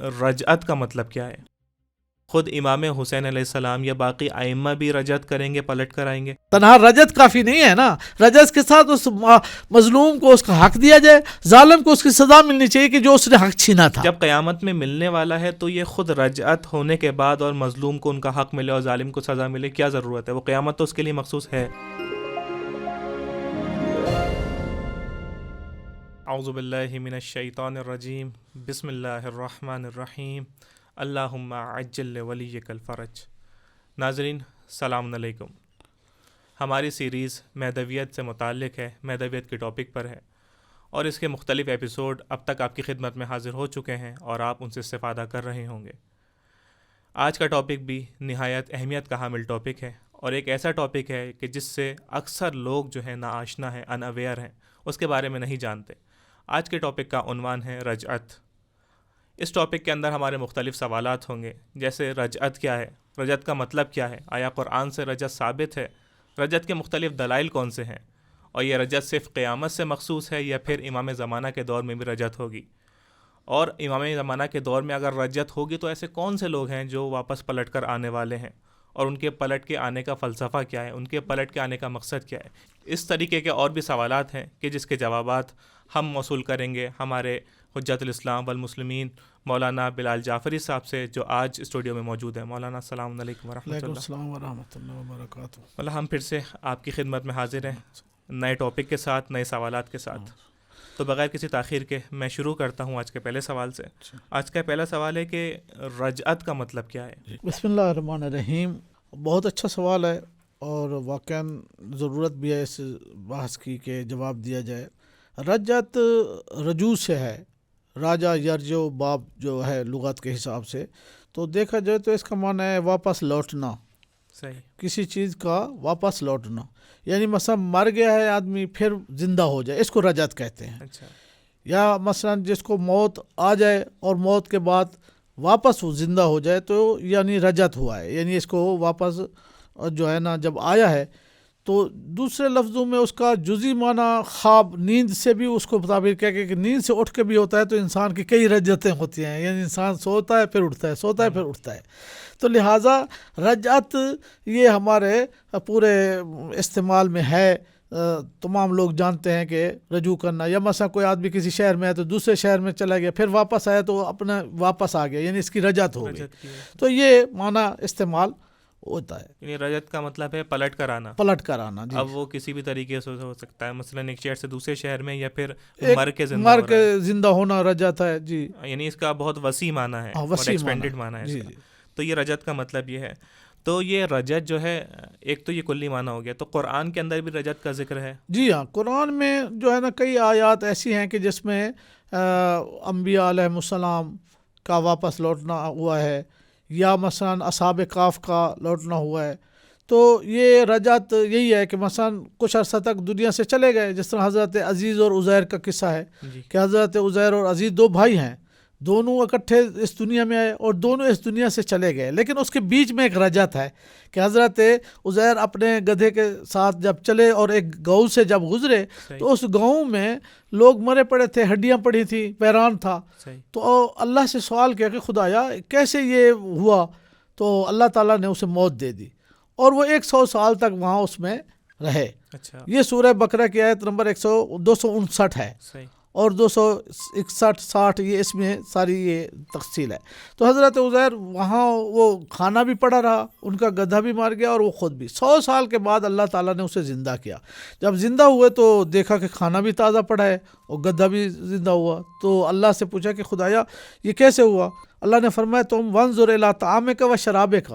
رجعت کا مطلب کیا ہے؟ خود امام حسین علیہ السلام یا باقی ائمہ بھی رجعت کریں گے، پلٹ کر آئیں گے؟ تنہا رجعت کافی نہیں ہے نا، رجعت کے ساتھ اس مظلوم کو اس کا حق دیا جائے، ظالم کو اس کی سزا ملنی چاہیے کہ جو اس نے حق چھینا تھا۔ جب قیامت میں ملنے والا ہے تو یہ خود رجعت ہونے کے بعد اور مظلوم کو ان کا حق ملے اور ظالم کو سزا ملے، کیا ضرورت ہے؟ وہ قیامت تو اس کے لیے مخصوص ہے۔ اعوذ باللہ من الشیطان الرجیم، بسم اللہ الرحمن الرحیم، اللہم عجل لولیک الفرج۔ ناظرین السلام علیکم۔ ہماری سیریز مہدویت سے متعلق ہے، مہدویت کے ٹاپک پر ہے، اور اس کے مختلف ایپیسوڈ اب تک آپ کی خدمت میں حاضر ہو چکے ہیں اور آپ ان سے استفادہ کر رہے ہوں گے۔ آج کا ٹاپک بھی نہایت اہمیت کا حامل ٹاپک ہے، اور ایک ایسا ٹاپک ہے کہ جس سے اکثر لوگ جو ہیں ناآشنا ہیں، ان اویئر ہیں، اس کے بارے میں نہیں جانتے۔ آج کے ٹاپک کا عنوان ہے رجعت۔ اس ٹاپک کے اندر ہمارے مختلف سوالات ہوں گے، جیسے رجعت کیا ہے، رجعت کا مطلب کیا ہے، آیا قرآن سے رجعت ثابت ہے، رجعت کے مختلف دلائل کون سے ہیں، اور یہ رجعت صرف قیامت سے مخصوص ہے یا پھر امام زمانہ کے دور میں بھی رجعت ہوگی، اور امام زمانہ کے دور میں اگر رجعت ہوگی تو ایسے کون سے لوگ ہیں جو واپس پلٹ کر آنے والے ہیں، اور ان کے پلٹ کے آنے کا فلسفہ کیا ہے، ان کے پلٹ کے آنے کا مقصد کیا ہے۔ اس طریقے کے اور بھی سوالات ہیں کہ جس کے جوابات ہم موصول کریں گے ہمارے حجت الاسلام والمسلمین مولانا بلال جعفری صاحب سے، جو آج اسٹوڈیو میں موجود ہیں۔ مولانا السلام علیکم ورحمۃ اللہ۔ وعلیکم السلام ورحمۃ اللہ وبرکاتہ۔ مولانا ہم پھر سے آپ کی خدمت میں حاضر ہیں، نئے ٹاپک کے ساتھ، نئے سوالات کے ساتھ۔ تو بغیر کسی تاخیر کے میں شروع کرتا ہوں آج کے پہلے سوال سے۔ آج کا پہلا سوال ہے کہ رجعت کا مطلب کیا ہے؟ بسم اللہ الرحمن الرحیم۔ بہت اچھا سوال ہے، اور واقعاً ضرورت بھی ہے اس بحث کی کہ جواب دیا جائے۔ رجعت رجوع سے ہے، راجا یرجو باب جو ہے لغت کے حساب سے، تو دیکھا جائے تو اس کا معنی ہے واپس لوٹنا، صحیح، کسی چیز کا واپس لوٹنا، یعنی مثلا مر گیا ہے آدمی پھر زندہ ہو جائے، اس کو رجعت کہتے ہیں۔ اچھا، یا مثلا جس کو موت آ جائے اور موت کے بعد واپس وہ زندہ ہو جائے تو یعنی رجعت ہوا ہے، یعنی اس کو واپس جو ہے نا جب آیا ہے، تو دوسرے لفظوں میں اس کا جزئی معنی خواب، نیند سے بھی اس کو تعبیر کیا کہ نیند سے اٹھ کے بھی ہوتا ہے، تو انسان کی کئی رجعتیں ہوتی ہیں، یعنی انسان سوتا ہے پھر اٹھتا ہے، سوتا ہے پھر اٹھتا ہے۔ تو لہٰذا رجعت یہ ہمارے پورے استعمال میں ہے، تمام لوگ جانتے ہیں کہ رجوع کرنا، یا مثلا کوئی آدمی کسی شہر میں ہے تو دوسرے شہر میں چلا گیا، پھر واپس آیا تو اپنا واپس آ گیا، یعنی اس کی رجعت ہو گئی۔ تو یہ معنی استعمال ہوتا ہے، یعنی رجعت کا مطلب ہے پلٹ کر آنا، پلٹ کر آنا۔ جی، اب وہ کسی بھی طریقے سے ہو سکتا ہے، مثلا ایک شہر سے دوسرے شہر میں، یا پھر مر کے زندہ ہونا رجعت ہے۔ جی، یعنی اس کا بہت وسیع معنی ہے، بہت ایکسپینڈڈ معنی ہے اس کا۔ تو یہ رجعت کا مطلب یہ ہے۔ تو یہ رجعت جو ہے، ایک تو یہ کلی معنی ہو گیا، تو قرآن کے اندر بھی رجعت کا ذکر ہے؟ جی ہاں، قرآن میں جو ہے نا کئی آیات ایسی ہیں کہ جس میں انبیاء علیہ السلام کا واپس لوٹنا ہوا ہے، یا مثلا اصحاب کہف کا لوٹنا ہوا ہے۔ تو یہ رجعت یہی ہے کہ مثلا کچھ عرصہ تک دنیا سے چلے گئے، جس طرح حضرت عزیز اور عزیر کا قصہ ہے کہ حضرت عزیر اور عزیز دو بھائی ہیں، دونوں اکٹھے اس دنیا میں آئے اور دونوں اس دنیا سے چلے گئے، لیکن اس کے بیچ میں ایک رجعت ہے کہ حضرت عزیر اپنے گدھے کے ساتھ جب چلے اور ایک گاؤں سے جب گزرے تو اس گاؤں میں لوگ مرے پڑے تھے، ہڈیاں پڑی تھیں، ویران تھا۔ تو اللہ سے سوال کیا کہ خدایا کیسے یہ ہوا؟ تو اللہ تعالیٰ نے اسے موت دے دی، اور وہ 100 سال تک وہاں اس میں رہے۔ یہ سورہ بقرہ کی آیت نمبر 259 ہے، اور 261 60 یہ اس میں ساری یہ تفصیل ہے۔ تو حضرت عزیر وہاں وہ کھانا بھی پڑا رہا، ان کا گدھا بھی مار گیا، اور وہ خود بھی 100 سال کے بعد اللہ تعالیٰ نے اسے زندہ کیا۔ جب زندہ ہوئے تو دیکھا کہ کھانا بھی تازہ پڑا ہے اور گدھا بھی زندہ ہوا، تو اللہ سے پوچھا کہ خدایا یہ کیسے ہوا؟ اللہ نے فرمایا تم وانظر الی طعامک و شرابک،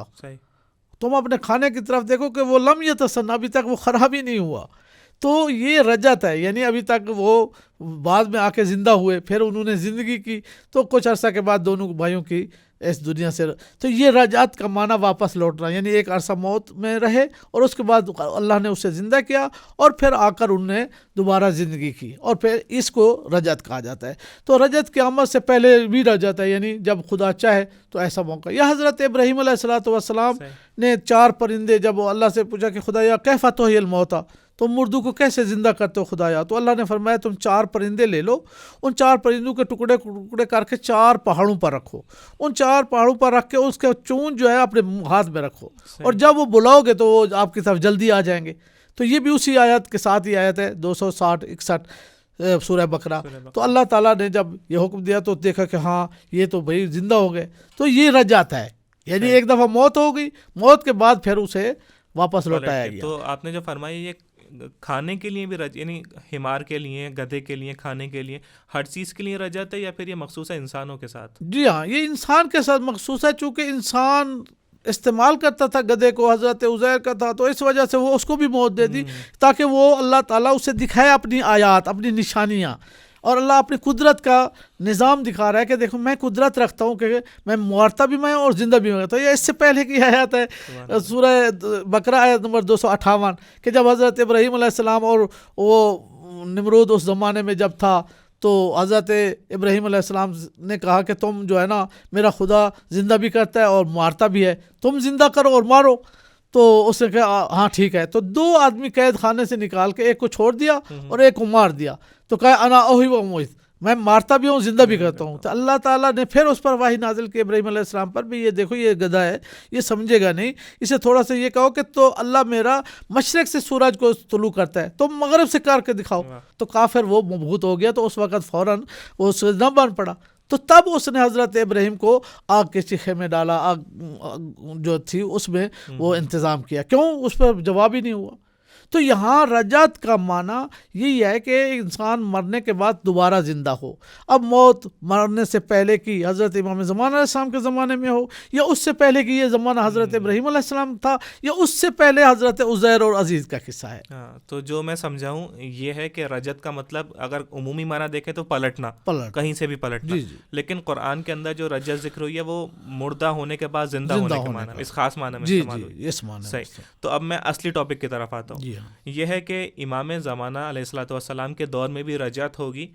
تم اپنے کھانے کی طرف دیکھو کہ وہ لم یتسنہ، ابھی تک وہ خراب ہی نہیں ہوا۔ تو یہ رجعت ہے، یعنی ابھی تک وہ بعد میں آ کے زندہ ہوئے، پھر انہوں نے زندگی کی، تو کچھ عرصہ کے بعد دونوں بھائیوں کی اس دنیا سے، تو یہ رجعت کا معنی واپس لوٹنا، یعنی ایک عرصہ موت میں رہے اور اس کے بعد اللہ نے اسے زندہ کیا، اور پھر آ کر انہوں نے دوبارہ زندگی کی، اور پھر اس کو رجعت کہا جاتا ہے۔ تو رجعت قیامت سے پہلے بھی رجعت ہے، یعنی جب خدا چاہے تو ایسا موقع۔ یا حضرت ابراہیم علیہ السلام نے 4 پرندے، جب اللہ سے پوچھا کہ خدایا کیف تحیی الموتی، تم مردوں کو کیسے زندہ کرتے ہو خدایا؟ تو اللہ نے فرمایا تم 4 پرندے لے لو، ان 4 پرندوں کے ٹکڑے ٹکڑے کر کے 4 پہاڑوں پر رکھو، ان 4 پہاڑوں پر رکھ کے اس کے چون جو ہے اپنے ہاتھ میں رکھو، اور جب وہ بلاؤ گے تو وہ آپ کی طرف جلدی آ جائیں گے۔ تو یہ بھی اسی آیت کے ساتھ ہی آیت ہے 261 سورہ بقرہ۔ تو اللہ تعالیٰ نے جب یہ حکم دیا تو دیکھا کہ ہاں یہ تو بھائی زندہ ہو گئے، تو یہ رجعت ہے، یعنی ایک دفعہ موت ہو گئی، موت کے بعد پھر اسے واپس لوٹایا گیا۔ تو آپ نے جو فرمایا یہ کھانے کے لیے بھی یعنی حمار کے لیے، گدھے کے لیے، کھانے کے لیے، ہر چیز کے لیے رجعت ہے، یا پھر یہ مخصوص ہے انسانوں کے ساتھ؟ جی ہاں، یہ انسان کے ساتھ مخصوص ہے، چونکہ انسان استعمال کرتا تھا گدھے کو، حضرت عزیر کا تھا، تو اس وجہ سے وہ اس کو بھی موت دے دی تاکہ وہ اللہ تعالیٰ اسے دکھائے اپنی آیات، اپنی نشانیاں، اور اللہ اپنی قدرت کا نظام دکھا رہا ہے کہ دیکھو میں قدرت رکھتا ہوں کہ میں مارتا بھی میں اور زندہ بھی میں۔ تو یہ اس سے پہلے کی آیات ہے سورہ بقرہ آیت نمبر 258 کہ جب حضرت ابراہیم علیہ السلام اور وہ نمرود اس زمانے میں جب تھا تو حضرت ابراہیم علیہ السلام نے کہا کہ تم جو ہے نا میرا خدا زندہ بھی کرتا ہے اور مارتا بھی ہے، تم زندہ کرو اور مارو۔ تو اس نے کہا ہاں ٹھیک ہے، تو 2 آدمی قید خانے سے نکال کے ایک کو چھوڑ دیا اور ایک کو مار دیا، تو کہا انا اوہی و امیت، میں مارتا بھی ہوں زندہ بھی کرتا ہوں۔ تو اللہ تعالیٰ نے پھر اس پر وحی نازل کی ابراہیم علیہ السلام پر بھی، یہ دیکھو یہ گدھا ہے، یہ سمجھے گا نہیں، اسے تھوڑا سا یہ کہو کہ تو اللہ میرا مشرق سے سورج کو طلوع کرتا ہے، تم مغرب سے کر کے دکھاؤ۔ تو کافر وہ مبہوت ہو گیا، تو اس وقت فوراً وہ نہ بن پڑا۔ تو تب اس نے حضرت ابراہیم کو آگ کے چیخے میں ڈالا، آگ جو تھی اس میں وہ انتظام کیا، کیوں؟ اس پر جواب ہی نہیں ہوا۔ تو یہاں رجعت کا معنی یہی ہے کہ انسان مرنے کے بعد دوبارہ زندہ ہو۔ اب موت مرنے سے پہلے کی حضرت امام زمان علیہ السلام کے زمانے میں ہو، یا اس سے پہلے کی یہ زمانہ حضرت ابراہیم علیہ السلام تھا، یا اس سے پہلے حضرت عزیر اور عزیز کا قصہ ہے۔ تو جو میں سمجھاؤں یہ ہے کہ رجعت کا مطلب اگر عمومی معنی دیکھیں تو پلٹنا، کہیں سے بھی پلٹنا، لیکن قرآن کے اندر جو رجعت ذکر ہوئی ہے وہ مردہ ہونے کے بعد زندہ ہونے کے معنی، اس خاص معنی میں استعمال ہوئی۔ اس معنی صحیح۔ تو اب میں اصلی ٹاپک کی طرف آتا ہوں، یہ ہے کہ امام زمانہ علیہ الصلوۃ والسلام کے دور میں بھی رجعت ہوگی،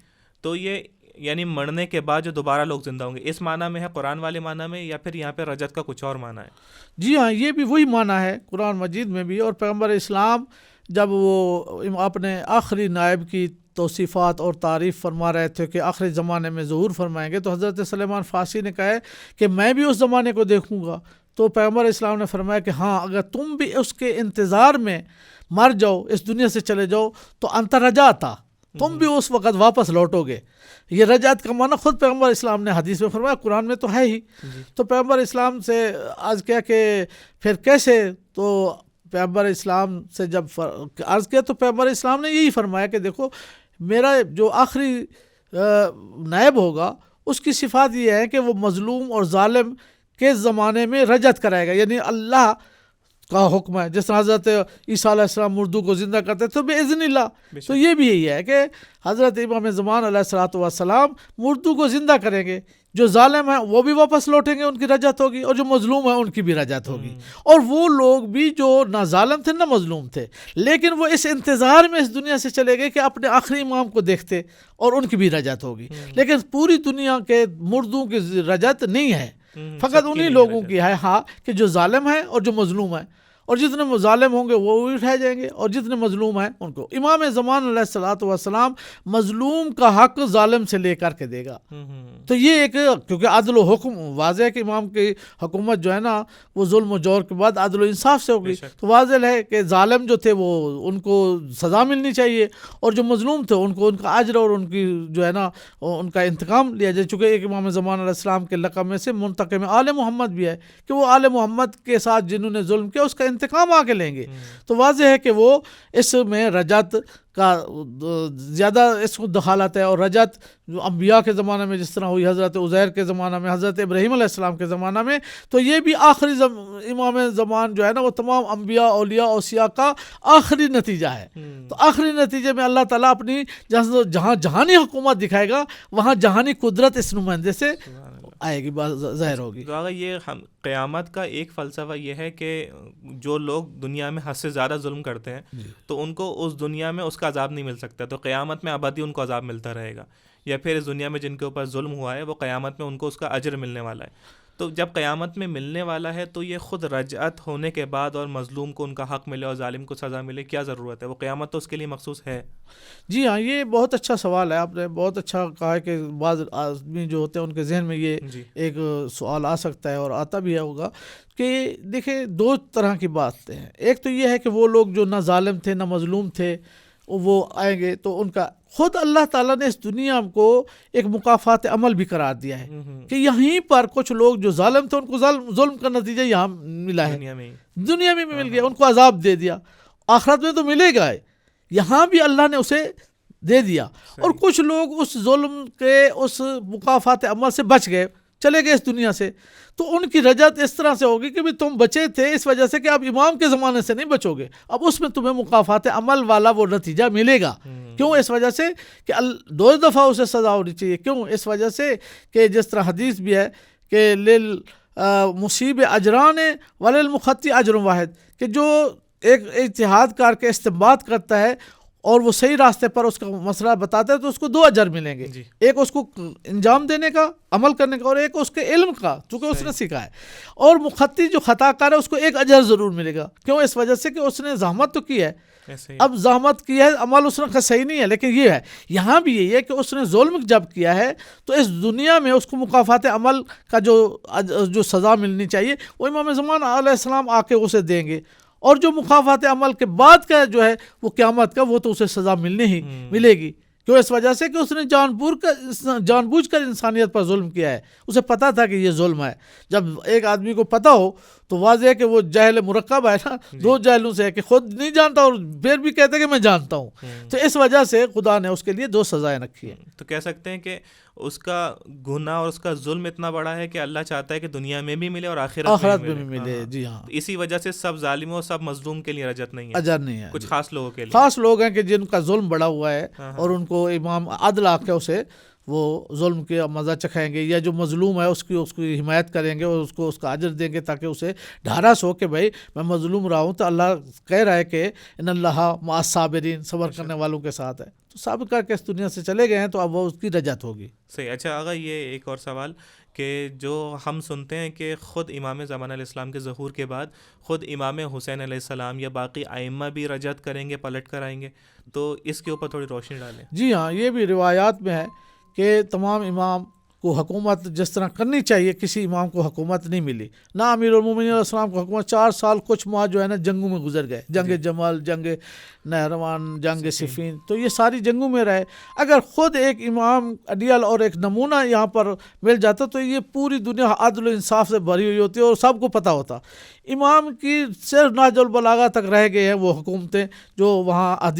تو یہ یعنی مرنے کے بعد جو دوبارہ لوگ زندہ ہوں گے، اس معنی میں ہے قرآن والے معنی میں، یا پھر یہاں پہ رجعت کا کچھ اور معنی ہے؟ جی ہاں، یہ بھی وہی معنی ہے قرآن مجید میں بھی، اور پیغمبر اسلام جب وہ اپنے آخری نائب کی توصیفات اور تعریف فرما رہے تھے کہ آخری زمانے میں ظہور فرمائیں گے، تو حضرت سلیمان فارسی نے کہا ہے کہ میں بھی اس زمانے کو دیکھوں گا۔ تو پیغمبر اسلام نے فرمایا کہ ہاں اگر تم بھی اس کے انتظار میں مر جاؤ، اس دنیا سے چلے جاؤ، تو انت رجعتا، تم بھی اس وقت واپس لوٹو گے۔ یہ رجعت کا معنی خود پیغمبر اسلام نے حدیث میں فرمایا، قرآن میں تو ہے ہی۔ تو پیغمبر اسلام سے عرض کیا کہ پھر کیسے؟ تو پیغمبر اسلام سے جب عرض کیا تو پیغمبر اسلام نے یہی فرمایا کہ دیکھو میرا جو آخری نائب ہوگا اس کی صفات یہ ہے کہ وہ مظلوم اور ظالم کے زمانے میں رجعت کرائے گا، یعنی اللہ کا حکم ہے، جس طرح حضرت عیسیٰ علیہ السلام مردوں کو زندہ کرتے تو بِإِذْنِ اللہ، تو یہ بھی یہی ہے کہ حضرت امام زمان علیہ الصلوۃ والسلام مردوں کو زندہ کریں گے، جو ظالم ہیں وہ بھی واپس لوٹیں گے، ان کی رجعت ہوگی، اور جو مظلوم ہیں ان کی بھی رجعت ہوگی، اور وہ لوگ بھی جو نہ ظالم تھے نہ مظلوم تھے، لیکن وہ اس انتظار میں اس دنیا سے چلے گئے کہ اپنے آخری امام کو دیکھتے، اور ان کی بھی رجعت ہوگی۔ لیکن پوری دنیا کے مردوں کی رجعت نہیں ہے، فقط انہی لوگوں کی ہے ہاں کہ جو ظالم ہیں اور جو مظلوم ہیں، اور جتنے ظالم ہوں گے وہ بھی اٹھائے جائیں گے، اور جتنے مظلوم ہیں ان کو امام زمان علیہ الصلوۃ والسلام مظلوم کا حق ظالم سے لے کر کے دے گا۔ تو یہ ایک کیونکہ عدل و حکم واضح ہے کہ امام کی حکومت جو ہے نا وہ ظلم و جور کے بعد عدل و انصاف سے ہوگی، تو واضح ہے کہ ظالم جو تھے وہ ان کو سزا ملنی چاہیے، اور جو مظلوم تھے ان کو ان کا اجر اور ان کی جو ہے نا ان کا انتقام لیا جائے، چونکہ ایک امام زمان علیہ السلام کے لقب میں سے منتقم آل محمد بھی ہے کہ وہ آل محمد کے ساتھ جنہوں نے ظلم کیا اس کا انتقام آ کے لیں گے۔ تو واضح ہے کہ وہ اس میں رجعت کا زیادہ اس کو دخالت ہے، اور رجعت جو انبیاء کے زمانہ میں جس طرح ہوئی، حضرت عزیر کے زمانہ میں، حضرت ابراہیم علیہ السلام کے زمانہ میں، تو یہ بھی آخری امام زمان جو ہے نا وہ تمام انبیاء اولیاء اوصیاء کا آخری نتیجہ ہے۔ تو آخری نتیجے میں اللہ تعالیٰ اپنی جہاں جہانی حکومت دکھائے گا وہاں جہانی قدرت اس نمائندے سے آئے گی، ظاہر ہوگی۔ تو اگر یہ قیامت کا ایک فلسفہ یہ ہے کہ جو لوگ دنیا میں حد سے زیادہ ظلم کرتے ہیں تو ان کو اس دنیا میں اس کا عذاب نہیں مل سکتا، تو قیامت میں ابدی ان کو عذاب ملتا رہے گا، یا پھر اس دنیا میں جن کے اوپر ظلم ہوا ہے وہ قیامت میں ان کو اس کا اجر ملنے والا ہے۔ تو جب قیامت میں ملنے والا ہے تو یہ خود رجعت ہونے کے بعد اور مظلوم کو ان کا حق ملے اور ظالم کو سزا ملے، کیا ضرورت ہے؟ وہ قیامت تو اس کے لیے مخصوص ہے. جی ہاں، یہ بہت اچھا سوال ہے، آپ نے بہت اچھا کہا ہے کہ بعض آدمی جو ہوتے ہیں ان کے ذہن میں یہ جی ایک سوال آ سکتا ہے اور آتا بھی ہوگا کہ دیکھیں دو طرح کی باتیں ہیں. ایک تو یہ ہے کہ وہ لوگ جو نہ ظالم تھے نہ مظلوم تھے وہ آئیں گے تو ان کا خود اللہ تعالیٰ نے اس دنیا کو ایک مکافات عمل بھی قرار دیا ہے کہ یہیں پر کچھ لوگ جو ظالم تھے ان کو ظلم کا نتیجہ یہاں ملا ہے، دنیا میں بھی مل گیا، ان کو عذاب دے دیا. آخرت میں تو ملے گا، یہاں بھی اللہ نے اسے دے دیا. اور کچھ لوگ اس ظلم کے اس مکافات عمل سے بچ گئے، چلے گئے اس دنیا سے، تو ان کی رجعت اس طرح سے ہوگی کہ بھئی تم بچے تھے اس وجہ سے کہ اب امام کے زمانے سے نہیں بچو گے، اب اس میں تمہیں مکافات عمل والا وہ نتیجہ ملے گا. کیوں؟ اس وجہ سے کہ 2 دفعہ اسے سزا ہونی چاہیے. کیوں؟ اس وجہ سے کہ جس طرح حدیث بھی ہے کہ مصیب اجران وللمخطی اجر واحد، کہ جو ایک اجتہاد کر کے استنباط کرتا ہے اور وہ صحیح راستے پر اس کا مسئلہ بتاتا ہے تو اس کو 2 اجر ملیں گے. ایک اس کو انجام دینے کا، عمل کرنے کا، اور ایک اس کے علم کا چونکہ اس نے سیکھا ہے. اور مخطی جو خطا کار ہے اس کو 1 اجر ضرور ملے گا. کیوں؟ اس وجہ سے کہ اس نے زحمت تو کی ہے، اب زحمت کی ہے، عمل اس نے صحیح نہیں ہے، لیکن یہ ہے یہاں بھی یہی ہے کہ اس نے ظلم جب کیا ہے تو اس دنیا میں اس کو مکافات عمل کا جو سزا ملنی چاہیے وہ امام زمان علیہ السلام آ کے اسے دیں گے. اور جو مکافات عمل کے بعد کا جو ہے وہ قیامت کا، وہ تو اسے سزا ملے گی. کیوں؟ اس وجہ سے کہ اس نے جان بوجھ کر انسانیت پر ظلم کیا ہے، اسے پتا تھا کہ یہ ظلم ہے. جب ایک آدمی کو پتا ہو تو واضح ہے کہ وہ جاہل مرکب ہے نا، 2 جاہلوں سے ہے کہ خود نہیں جانتا اور پھر بھی کہتے کہ میں جانتا ہوں. تو اس وجہ سے خدا نے اس کے لیے 2 سزائیں رکھی ہیں. تو کہہ سکتے ہیں کہ اس کا گناہ اور اس کا ظلم اتنا بڑا ہے کہ اللہ چاہتا ہے کہ دنیا میں بھی ملے اور آخرت میں بھی ملے. جی ہاں، اسی وجہ سے سب ظالموں اور سب مظلوم کے لیے رجعت نہیں ہے، اجر نہیں ہے. کچھ خاص لوگوں کے لیے، خاص لوگ ہیں کہ جن کا ظلم بڑا ہوا ہے اور ان کو امام عدل آ کے اسے وہ ظلم کے مزہ چکھائیں گے، یا جو مظلوم ہے اس کی حمایت کریں گے اور اس کا اجر دیں گے تاکہ اسے ڈھارس ہو کہ بھائی میں مظلوم رہا ہوں تو اللہ کہہ رہا ہے کہ ان اللہ مع الصابرین، صبر کرنے والوں کے ساتھ ہے. تو صبر کر کے اس دنیا سے چلے گئے ہیں تو اب وہ اس کی رجعت ہوگی. صحیح. اچھا آغا، یہ ایک اور سوال کہ جو ہم سنتے ہیں کہ خود امام زمان علیہ السلام کے ظہور کے بعد خود امام حسین علیہ السلام یا باقی ائمہ بھی رجعت کریں گے، پلٹ کر آئیں گے، تو اس کے اوپر تھوڑی روشنی ڈالیں. جی ہاں، یہ بھی روایات میں ہے کہ تمام امام کو حکومت جس طرح کرنی چاہیے، کسی امام کو حکومت نہیں ملی. نہ امیر المومنین علیہ السلام کو حکومت، 4 سال کچھ ماہ جو ہے نا جنگوں میں گزر گئے، جنگ جمل، جنگ نہروان، جنگ صفین، تو یہ ساری جنگوں میں رہے. اگر خود ایک امام اڈیل اور ایک نمونہ یہاں پر مل جاتا تو یہ پوری دنیا عدل و انصاف سے بھری ہوئی ہوتی اور سب کو پتہ ہوتا. امام کی صرف نہج البلاغہ تک رہ گئے ہیں وہ حکومتیں جو وہاں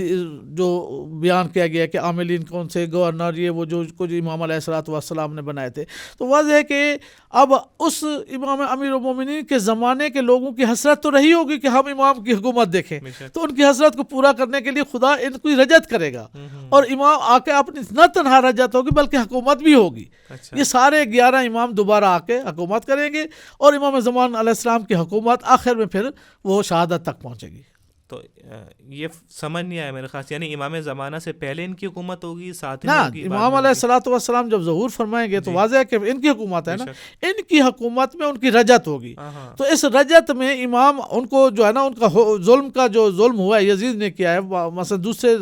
جو بیان کیا گیا کہ عاملین کون سے، گورنر، یہ وہ جو کچھ امام علیہ الصلوۃ والسلام نے بنائے تھے. تو واضح ہے کہ اب اس امام امیر المومنین کے زمانے کے لوگوں کی حسرت تو رہی ہوگی کہ ہم امام کی حکومت دیکھیں، تو ان کی حسرت کو پورا کرنے کے لیے خدا ان کی رجعت کرے گا اور امام آ کے اپنی نہ تنہا رجعت ہوگی بلکہ حکومت بھی ہوگی. یہ سارے 11 امام دوبارہ آ کے حکومت کریں گے اور امام زمان علیہ السلام کی حکومت آخر میں پھر وہ شہادت تک پہنچے گی. تو یہ سمجھ نہیں آیا میرے خاص، یعنی امام زمانہ سے پہلے ان کی حکومت ہوگی، ساتھ نا امام علیہ الصلوۃ والسلام جب ظہور فرمائیں گے تو واضح ہے کہ ان کی حکومت ہے نا، ان کی حکومت میں ان کی رجعت ہوگی. تو اس رجعت میں امام ان کو جو ہے نا ان کا ظلم کا جو ظلم ہوا ہے یزید نے کیا ہے، مثلا دوسرے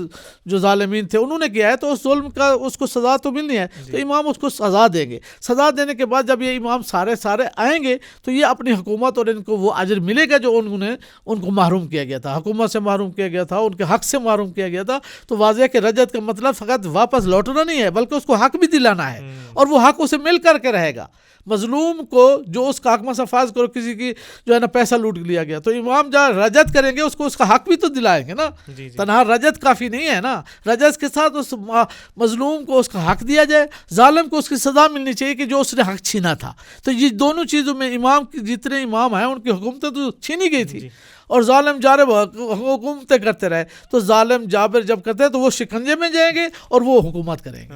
جو ظالمین تھے انہوں نے کیا ہے، تو اس ظلم کا اس کو سزا تو ملنی ہے، تو امام اس کو سزا دیں گے. سزا دینے کے بعد جب یہ امام سارے آئیں گے تو یہ اپنی حکومت اور ان کو وہ اجر ملے گا جو ان کو محروم کیا گیا تھا، حکومت سے محروم کیا گیا تھا، ان کے حق سے محروم کیا گیا تھا. تو واضح ہے کہ رجعت کا مطلب فقط واپس لوٹنا نہیں ہے بلکہ اس کو حق بھی دلانا ہے اور وہ حق اسے مل کر کے رہے گا. مظلوم کو جو اس کا حق مثلا فرض کرو کسی کی جو ہے نا پیسہ لوٹ لیا گیا تو امام جہاں رجعت کریں گے اس کو اس کا حق بھی تو دلائیں گے نا. تنہا رجعت کافی نہیں ہے نا، رجعت کے ساتھ اس مظلوم کو اس کا حق دیا جائے، ظالم کو اس کی سزا ملنی چاہیے کہ جو اس نے حق چھینا تھا. تو یہ دونوں چیزوں میں امام کی جتنے امام ہیں ان کی حکومتیں تو چھینی گئی تھی اور ظالم جابر حکومتیں کرتے رہے. تو ظالم جابر جب کرتے ہیں تو وہ شکنجے میں جائیں گے اور وہ حکومت کریں گے.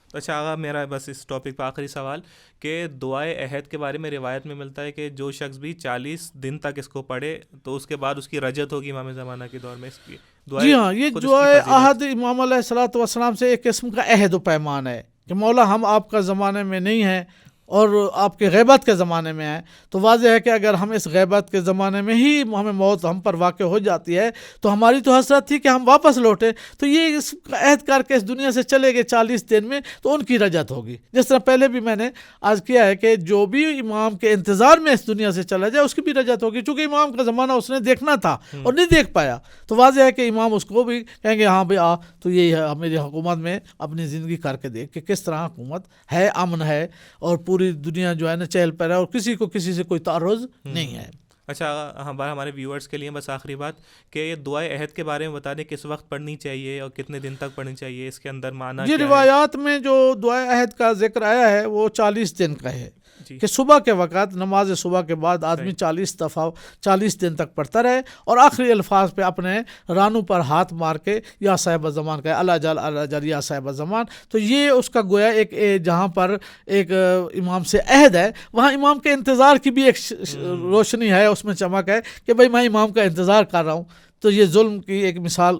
اچھا آغا، میرا بس اس ٹاپک پہ آخری سوال کہ دعائے عہد کے بارے میں روایت میں ملتا ہے کہ جو شخص بھی 40 دن تک اس کو پڑھے تو اس کے بعد اس کی رجعت ہوگی امام زمانہ کے دور میں. اس کی جی ہاں، یہ دعائے عہد امام علیہ الصلوۃ والسلام سے ایک قسم کا عہد و پیمان ہے کہ مولا ہم آپ کا زمانے میں نہیں ہیں اور آپ کے غیبت کے زمانے میں آئے تو واضح ہے کہ اگر ہم اس غیبت کے زمانے میں ہی ہمیں موت ہم پر واقع ہو جاتی ہے تو ہماری تو حسرت تھی کہ ہم واپس لوٹے، تو یہ اس عہد کر کے اس دنیا سے چلے گئے 40 دن میں تو ان کی رجعت ہوگی. جس طرح پہلے بھی میں نے عرض کیا ہے کہ جو بھی امام کے انتظار میں اس دنیا سے چلا جائے اس کی بھی رجعت ہوگی، چونکہ امام کا زمانہ اس نے دیکھنا تھا اور نہیں دیکھ پایا، تو واضح ہے کہ امام اس کو بھی کہیں گے ہاں بھائی آ تو یہی ہے میری حکومت میں اپنی زندگی کر کے دیکھ کہ کس طرح حکومت ہے، امن ہے اور پوری دنیا جو ہے نا چہل پہل ہے اور کسی کو کسی سے کوئی تعرض نہیں ہے. اچھا ہمارے ویورز کے لیے بس آخری بات کہ یہ دعائے عہد کے بارے میں بتا دیں کس وقت پڑھنی چاہیے اور کتنے دن تک پڑھنی چاہیے، اس کے اندر معنی جی کیا ہے؟ روایات میں جو دعائے عہد کا ذکر آیا ہے وہ 40 دن کا ہے کہ صبح کے وقت نماز صبح کے بعد آدمی 40 دن تک پڑھتا رہے اور آخری الفاظ پہ اپنے رانوں پر ہاتھ مار کے یا صاحب الزمان کا اللہ جل یا صاحب الزمان. تو یہ اس کا گویا ایک جہاں پر ایک امام سے عہد ہے وہاں امام کے انتظار کی بھی ایک روشنی ہے، اس میں چمک ہے کہ بھائی میں امام کا انتظار کر رہا ہوں، تو یہ ظلم کی ایک مثال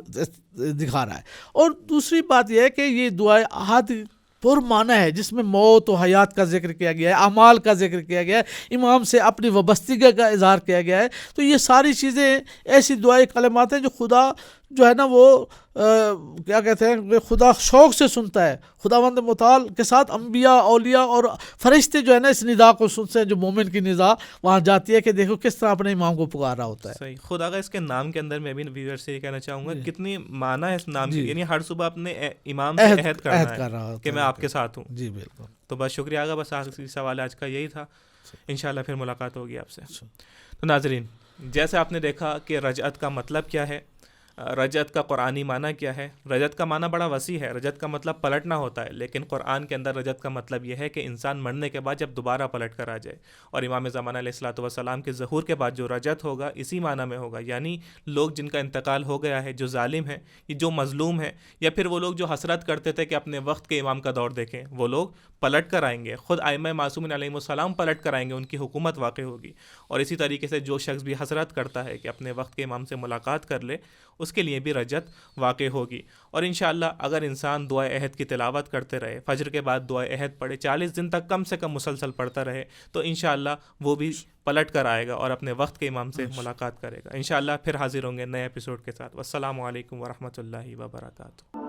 دکھا رہا ہے. اور دوسری بات یہ ہے کہ یہ دعائے عہد پر معنی ہے جس میں موت و حیات کا ذکر کیا گیا ہے، اعمال کا ذکر کیا گیا ہے، امام سے اپنی وابستگی کا اظہار کیا گیا ہے. تو یہ ساری چیزیں ایسی دعائیں کلمات ہیں جو خدا جو ہے نا وہ کیا کہتے ہیں خدا شوق سے سنتا ہے. خداوند متعال کے ساتھ انبیاء اولیاء اور فرشتے جو ہے نا اس ندا کو سنتے ہیں، جو مومن کی ندا وہاں جاتی ہے کہ دیکھو کس طرح اپنے امام کو پکار رہا ہوتا ہے. صحیح. خدا کا اس کے نام کے اندر میں بھی ویور سے یہ کہنا چاہوں گا کتنی معنی ہے اس نام کی، یعنی ہر صبح اپنے امام سے عہد کرنا ہے کہ میں آپ کے ساتھ ہوں. جی بالکل. تو بس شکریہ آگا، بس آخری سوال آج کا یہی تھا، انشاءاللہ پھر ملاقات ہوگی آپ سے. تو ناظرین جیسے آپ نے دیکھا کہ رجعت کا مطلب کیا ہے، رجعت کا قرآنی معنی کیا ہے. رجعت کا معنی بڑا وسیع ہے، رجعت کا مطلب پلٹنا ہوتا ہے، لیکن قرآن کے اندر رجعت کا مطلب یہ ہے کہ انسان مرنے کے بعد جب دوبارہ پلٹ کر آ جائے. اور امام زمانہ علیہ الصلوۃ والسلام کے ظہور کے بعد جو رجعت ہوگا اسی معنی میں ہوگا، یعنی لوگ جن کا انتقال ہو گیا ہے، جو ظالم ہیں، جو مظلوم ہیں، یا پھر وہ لوگ جو حسرت کرتے تھے کہ اپنے وقت کے امام کا دور دیکھیں، وہ لوگ پلٹ کر آئیں گے. خود ائمہ معصومین علیہم السلام پلٹ کر آئیں گے، ان کی حکومت واقع ہوگی. اور اسی طریقے سے جو شخص بھی حسرت کرتا ہے کہ اپنے وقت کے امام سے ملاقات کر لے، اس کے لیے بھی رجعت واقع ہوگی. اور انشاءاللہ اگر انسان دعائے عہد کی تلاوت کرتے رہے، فجر کے بعد دعائے عہد پڑھے، 40 دن تک کم سے کم مسلسل پڑھتا رہے، تو انشاءاللہ وہ بھی پلٹ کر آئے گا اور اپنے وقت کے امام سے ملاقات کرے گا. انشاءاللہ پھر حاضر ہوں گے نئے ایپیسوڈ کے ساتھ. والسلام علیکم ورحمۃ اللہ وبرکاتہ.